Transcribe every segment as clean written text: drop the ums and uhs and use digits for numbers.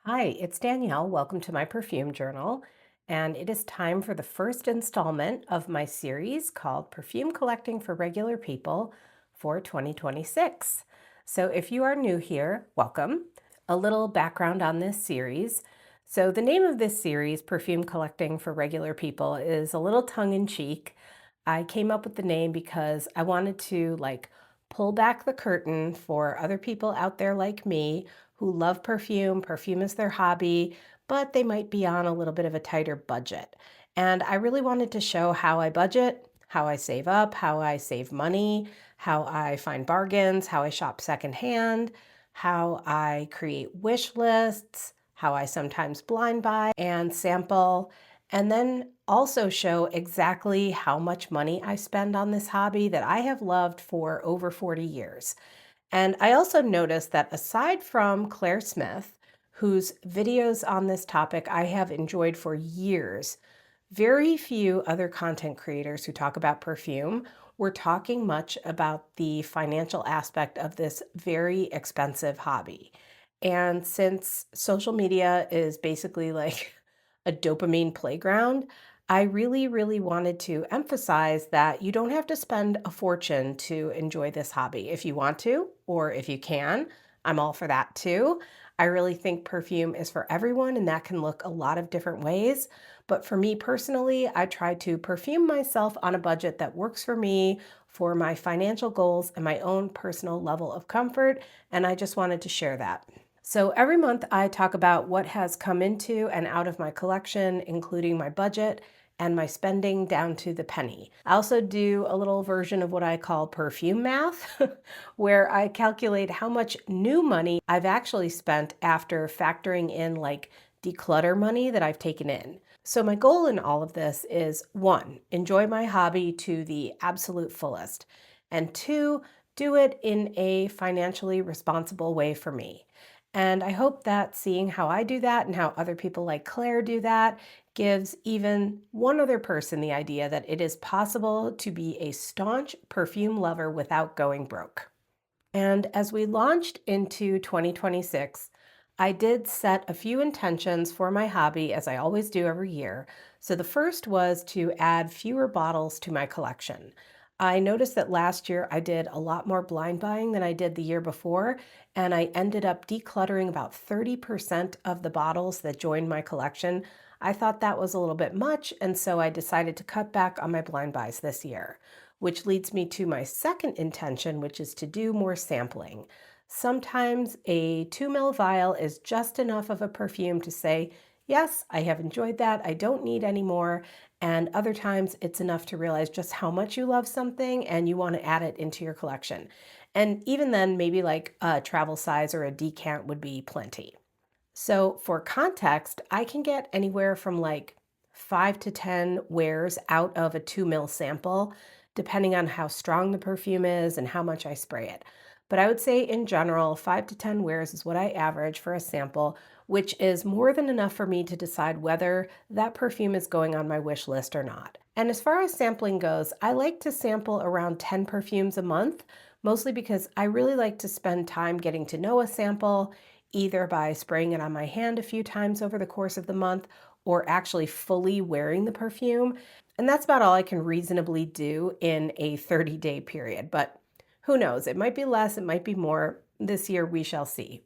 Hi, it's Danielle. Welcome to my perfume journal. And it is time for the first installment of my series called Perfume Collecting for Regular People for 2026. So if you are new here, welcome. A little background on this series. So the name of this series, Perfume Collecting for Regular People, is a little tongue-in-cheek. I came up with the name because I wanted to pull back the curtain for other people out there like me who love perfume. Perfume is their hobby, but they might be on a little bit of a tighter budget. And I really wanted to show how I budget, how I save up, how I save money, how I find bargains, how I shop secondhand, how I create wish lists, how I sometimes blind buy and sample, and then also show exactly how much money I spend on this hobby that I have loved for over 40 years. And I also noticed that aside from Claire Smith, whose videos on this topic I have enjoyed for years, very few other content creators who talk about perfume were talking much about the financial aspect of this very expensive hobby. And since social media is basically like a dopamine playground, I really wanted to emphasize that you don't have to spend a fortune to enjoy this hobby. If you want to, or if you can, I'm all for that too. I really think perfume is for everyone, and that can look a lot of different ways. But for me personally, I try to perfume myself on a budget that works for me, for my financial goals, and my own personal level of comfort. And I just wanted to share that. So every month I talk about what has come into and out of my collection, including my budget and my spending down to the penny. I also do a little version of what I call perfume math, where I calculate how much new money I've actually spent after factoring in declutter money that I've taken in. So my goal in all of this is one, enjoy my hobby to the absolute fullest, and two, do it in a financially responsible way for me. And I hope that seeing how I do that and how other people like Claire do that gives even one other person the idea that it is possible to be a staunch perfume lover without going broke. And as we launched into 2026, I did set a few intentions for my hobby, as I always do every year. So the first was to add fewer bottles to my collection. I noticed that last year I did a lot more blind buying than I did the year before, and I ended up decluttering about 30% of the bottles that joined my collection. I thought that was a little bit much, and so I decided to cut back on my blind buys this year, which leads me to my second intention, which is to do more sampling. Sometimes a 2 ml vial is just enough of a perfume to say, yes, I have enjoyed that, I don't need any more. And other times it's enough to realize just how much you love something and you want to add it into your collection. And even then, maybe like a travel size or a decant would be plenty. So for context, I can get anywhere from 5 to 10 wears out of a 2 ml sample, depending on how strong the perfume is and how much I spray it. But I would say in general, 5 to 10 wears is what I average for a sample, which is more than enough for me to decide whether that perfume is going on my wish list or not. And as far as sampling goes, I like to sample around 10 perfumes a month, mostly because I really like to spend time getting to know a sample, either by spraying it on my hand a few times over the course of the month or actually fully wearing the perfume. And that's about all I can reasonably do in a 30-day period. But who knows? It might be less, it might be more. This year we shall see.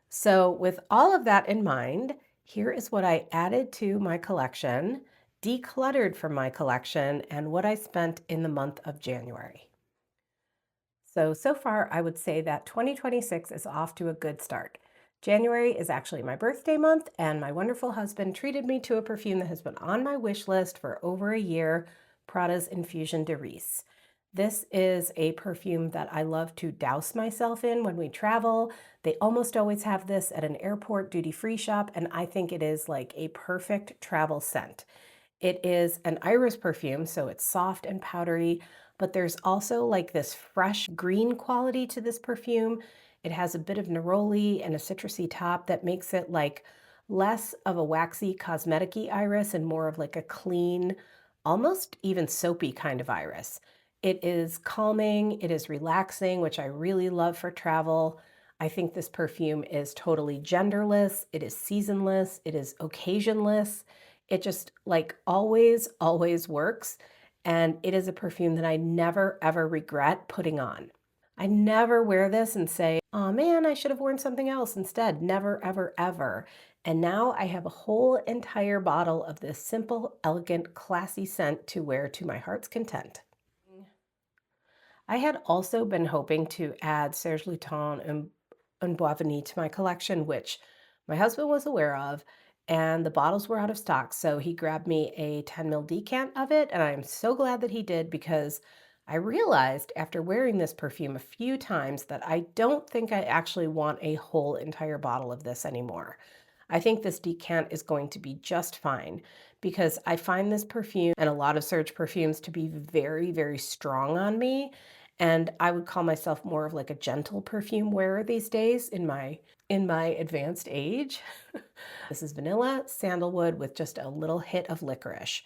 So, with all of that in mind, here is what I added to my collection, decluttered from my collection, and what I spent in the month of January. So far, I would say that 2026 is off to a good start. January is actually my birthday month, and my wonderful husband treated me to a perfume that has been on my wish list for over a year, Prada's Infusion de Riz. This is a perfume that I love to douse myself in when we travel. They almost always have this at an airport duty-free shop, and I think it is like a perfect travel scent. It is an iris perfume, so it's soft and powdery, but there's also like this fresh green quality to this perfume. It has a bit of neroli and a citrusy top that makes it like less of a waxy cosmetic-y iris and more of like a clean, almost even soapy kind of iris. It is calming, it is relaxing, which I really love for travel. I think this perfume is totally genderless, it is seasonless, it is occasionless. It just like always works. And it is a perfume that I never ever regret putting on. I never wear this and say, oh man, I should have worn something else instead. Never, ever, ever. And now I have a whole entire bottle of this simple, elegant, classy scent to wear to my heart's content. I had also been hoping to add Serge Lutens and Bois Vanille to my collection, which my husband was aware of, and the bottles were out of stock. So he grabbed me a 10 ml decant of it, and I'm so glad that he did because I realized after wearing this perfume a few times that I don't think I actually want a whole entire bottle of this anymore. I think this decant is going to be just fine because I find this perfume and a lot of Serge perfumes to be very, very strong on me. And I would call myself more of like a gentle perfume wearer these days in my advanced age. This is vanilla, sandalwood with just a little hit of licorice.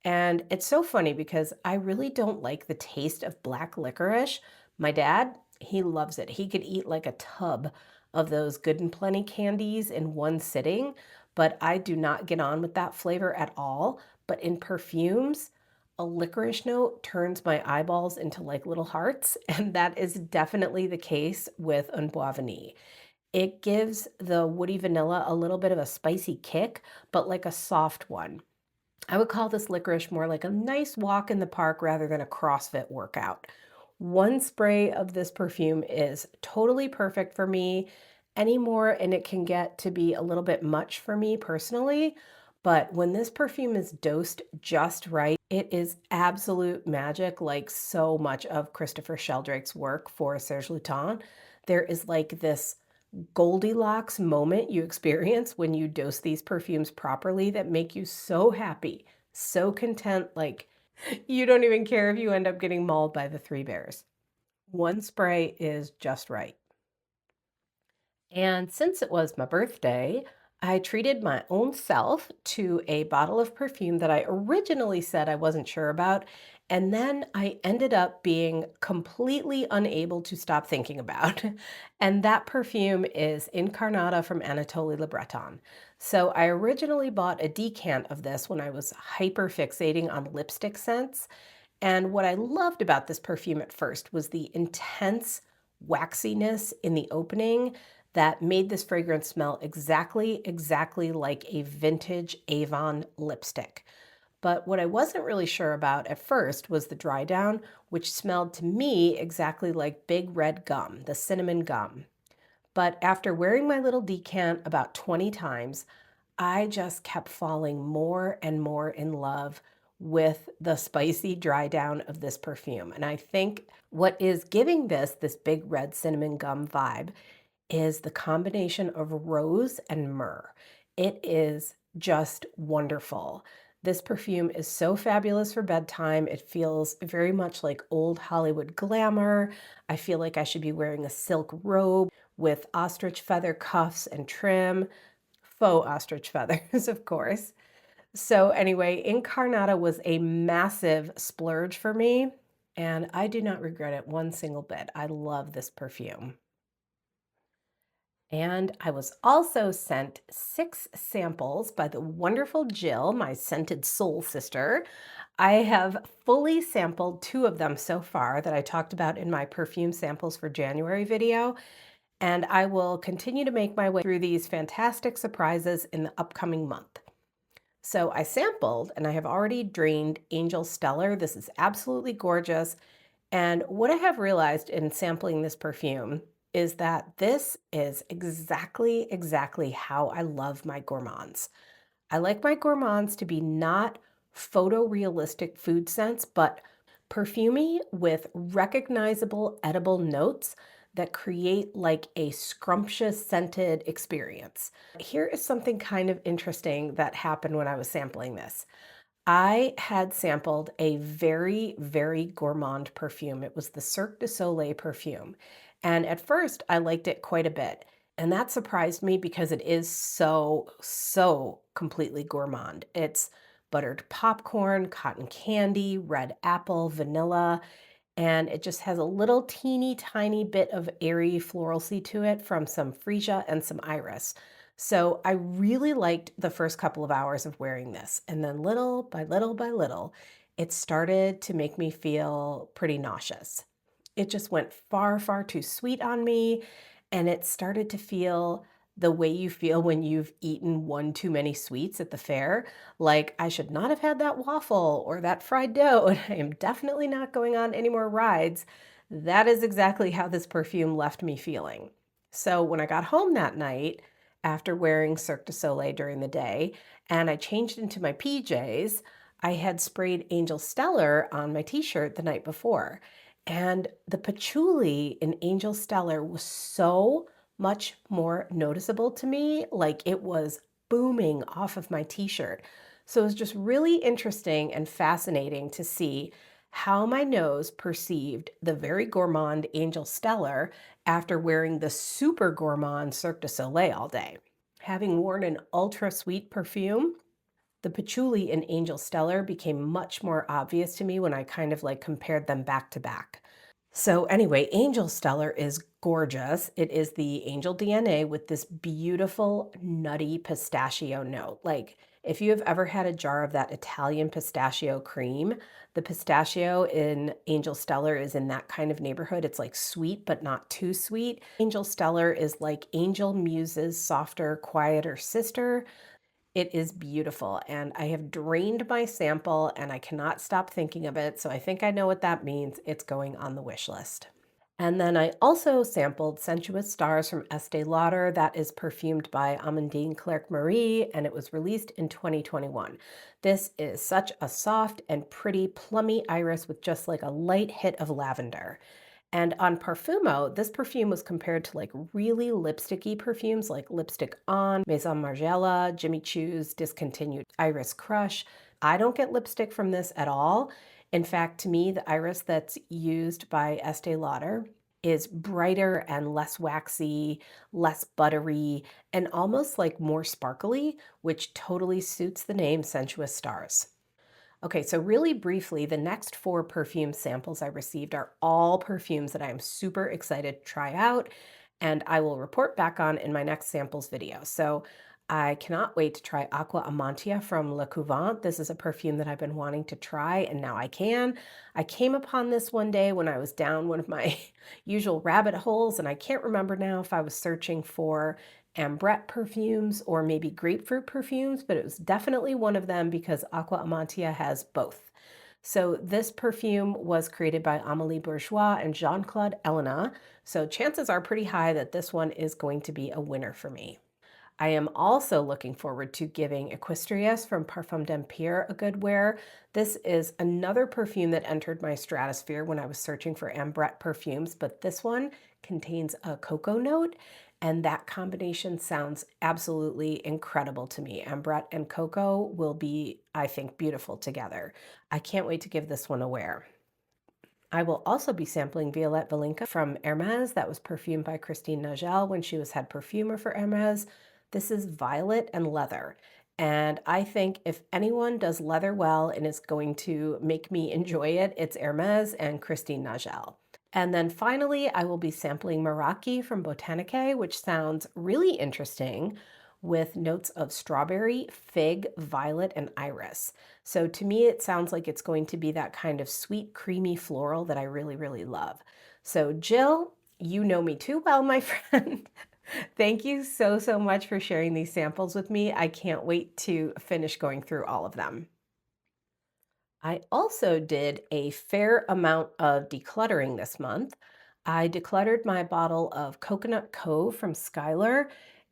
And it's so funny because I really don't like the taste of black licorice. My dad, he loves it. He could eat like a tub of those Good and Plenty candies in one sitting, but I do not get on with that flavor at all. But in perfumes, a licorice note turns my eyeballs into like little hearts, and that is definitely the case with Un Bois Vanille. It gives the woody vanilla a little bit of a spicy kick, but like a soft one. I would call this licorice more like a nice walk in the park rather than a CrossFit workout. One spray of this perfume is totally perfect for me anymore, and it can get to be a little bit much for me personally. But when this perfume is dosed just right, it is absolute magic, like so much of Christopher Sheldrake's work for Serge Lutens. There is like this Goldilocks moment you experience when you dose these perfumes properly that make you so happy, so content, like you don't even care if you end up getting mauled by the three bears. One spray is just right. And since it was my birthday, I treated my own self to a bottle of perfume that I originally said I wasn't sure about. And then I ended up being completely unable to stop thinking about. And that perfume is Incarnata from Anatole Lebreton. So I originally bought a decant of this when I was hyper fixating on lipstick scents. And what I loved about this perfume at first was the intense waxiness in the opening that made this fragrance smell exactly like a vintage Avon lipstick. But what I wasn't really sure about at first was the dry down, which smelled to me exactly like big red gum, the cinnamon gum. But after wearing my little decant about 20 times, I just kept falling more and more in love with the spicy dry down of this perfume. And I think what is giving this big red cinnamon gum vibe is the combination of rose and myrrh. It is just wonderful. This perfume is so fabulous for bedtime. It feels very much like old Hollywood glamour. I feel like I should be wearing a silk robe with ostrich feather cuffs and trim. Faux ostrich feathers, of course. So anyway, Incarnata was a massive splurge for me, and I do not regret it one single bit. I love this perfume. And I was also sent 6 samples by the wonderful Jill, my scented soul sister. I have fully sampled 2 of them so far that I talked about in my perfume samples for January video, and I will continue to make my way through these fantastic surprises in the upcoming month. So I sampled, and I have already drained Angel Stellar. This is absolutely gorgeous. And what I have realized in sampling this perfume is that this is exactly how I love my gourmands. I like my gourmands to be not photorealistic food scents, but perfumey with recognizable edible notes that create like a scrumptious scented experience. Here is something kind of interesting that happened when I was sampling this. I had sampled a very gourmand perfume. It was the Cirque de Soleil perfume. And at first, I liked it quite a bit. And that surprised me because it is so completely gourmand. It's buttered popcorn, cotton candy, red apple, vanilla. and it just has a little teeny tiny bit of airy floralcy to it from some freesia and some iris. So I really liked the first couple of hours of wearing this, and then little by little by little, it started to make me feel pretty nauseous. It just went far, far too sweet on me, and it started to feel the way you feel when you've eaten one too many sweets at the fair. Like, I should not have had that waffle or that fried dough, and I am definitely not going on any more rides. That is exactly how this perfume left me feeling. So when I got home that night, after wearing Cirque du Soleil during the day, and I changed into my PJs, I had sprayed Angel Stellar on my t-shirt the night before. And the patchouli in Angel Stellar was so much more noticeable to me, like it was booming off of my t-shirt. So it was just really interesting and fascinating to see how my nose perceived the very gourmand Angel Stellar after wearing the super gourmand Cirque du Soleil all day. Having worn an ultra sweet perfume, the patchouli in Angel Stellar became much more obvious to me when I kind of like compared them back to back. So anyway, Angel Stellar is gorgeous. It is the Angel DNA with this beautiful nutty pistachio note. Like if you have ever had a jar of that Italian pistachio cream, the pistachio in Angel Stellar is in that kind of neighborhood. It's like sweet, but not too sweet. Angel Stellar is like Angel Muse's softer, quieter sister. It is beautiful, and I have drained my sample and I cannot stop thinking of it, so I think I know what that means. It's going on the wish list. And then I also sampled Sensuous Stars from Estée Lauder. That is perfumed by Amandine Clerc-Marie, and it was released in 2021. This is such a soft and pretty plummy iris with just like a light hit of lavender. And on Parfumo, this perfume was compared to like really lipsticky perfumes like Lipstick On, Maison Margiela, Jimmy Choo's discontinued Iris Crush. I don't get lipstick from this at all. In fact, to me, the iris that's used by Estee Lauder is brighter and less waxy, less buttery, and almost like more sparkly, which totally suits the name Sensuous Stars. Okay, so really briefly, the next 4 perfume samples I received are all perfumes that I am super excited to try out, and I will report back on in my next samples video. So I cannot wait to try Aqua Amantia from Le Couvent. This is a perfume that I've been wanting to try, and now I can. I came upon this one day when I was down one of my usual rabbit holes, and I can't remember now if I was searching for ambrette perfumes or maybe grapefruit perfumes, but it was definitely one of them because Aqua Amantia has both. So this perfume was created by Amélie Bourgeois and Jean-Claude Elena, so chances are pretty high that this one is going to be a winner for me. I am also looking forward to giving Equistrius from Parfum d'Empire a good wear. This is another perfume that entered my stratosphere when I was searching for ambrette perfumes, but this one contains a cocoa note, and that combination sounds absolutely incredible to me. Ambrette and cocoa will be, I think, beautiful together. I can't wait to give this one a wear. I will also be sampling Violette Valinka from Hermès. That was perfumed by Christine Nagel when she was head perfumer for Hermès. This is violet and leather. And I think if anyone does leather well and is going to make me enjoy it, it's Hermès and Christine Nagel. And then finally, I will be sampling Meraki from Botanique, which sounds really interesting with notes of strawberry, fig, violet, and iris. So to me, it sounds like it's going to be that kind of sweet, creamy floral that I really, really love. So Jill, you know me too well, my friend. Thank you so, so much for sharing these samples with me. I can't wait to finish going through all of them. I also did a fair amount of decluttering this month. I decluttered my bottle of Coconut Cove from Skylar,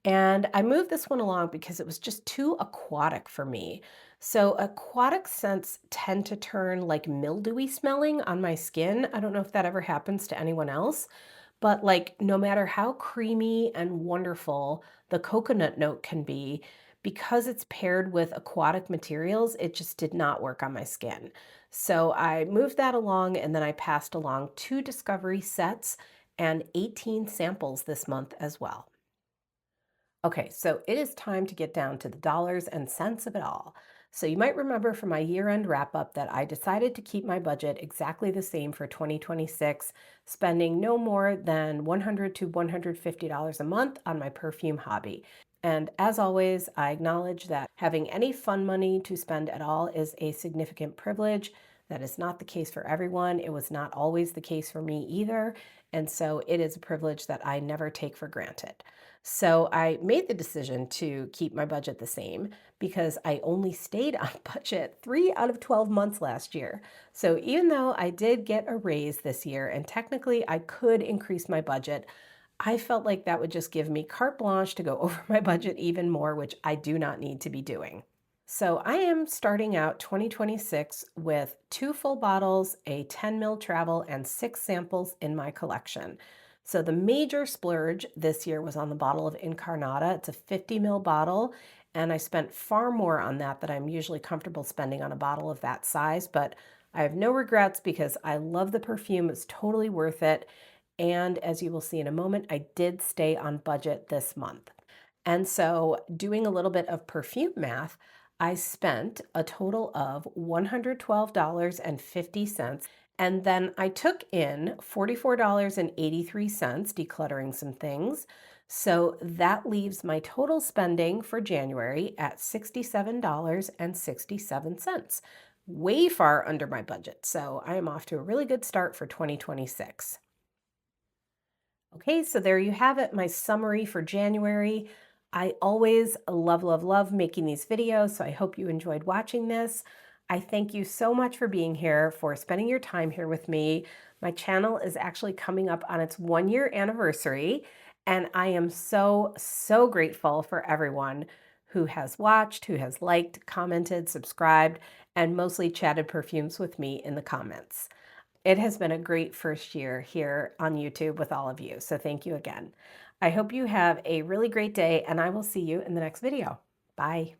and I moved this one along because it was just too aquatic for me. So aquatic scents tend to turn like mildewy smelling on my skin. I don't know if that ever happens to anyone else, but like no matter how creamy and wonderful the coconut note can be, because it's paired with aquatic materials, it just did not work on my skin. So I moved that along, and then I passed along 2 discovery sets and 18 samples this month as well. Okay, so it is time to get down to the dollars and cents of it all. So you might remember from my year-end wrap-up that I decided to keep my budget exactly the same for 2026, spending no more than $100 to $150 a month on my perfume hobby. And as always, I acknowledge that having any fun money to spend at all is a significant privilege. That is not the case for everyone. It was not always the case for me either. And so it is a privilege that I never take for granted. So I made the decision to keep my budget the same because I only stayed on budget 3 out of 12 months last year. So even though I did get a raise this year and technically I could increase my budget, I felt like that would just give me carte blanche to go over my budget even more, which I do not need to be doing. So I am starting out 2026 with 2 full bottles, a 10 ml travel, and 6 samples in my collection. So the major splurge this year was on the bottle of Incarnata. It's a 50 ml bottle, and I spent far more on that than I'm usually comfortable spending on a bottle of that size, but I have no regrets because I love the perfume. It's totally worth it. And as you will see in a moment, I did stay on budget this month. And so, doing a little bit of perfume math, I spent a total of $112.50. And then I took in $44.83 decluttering some things. So that leaves my total spending for January at $67.67, way far under my budget. So I am off to a really good start for 2026. Okay, so there you have it, my summary for January. I always love, love, love making these videos, so I hope you enjoyed watching this. I thank you so much for being here, for spending your time here with me. My channel is actually coming up on its 1 year anniversary, and I am so, so grateful for everyone who has watched, who has liked, commented, subscribed, and mostly chatted perfumes with me in the comments. It has been a great first year here on YouTube with all of you, so thank you again. I hope you have a really great day, and I will see you in the next video. Bye.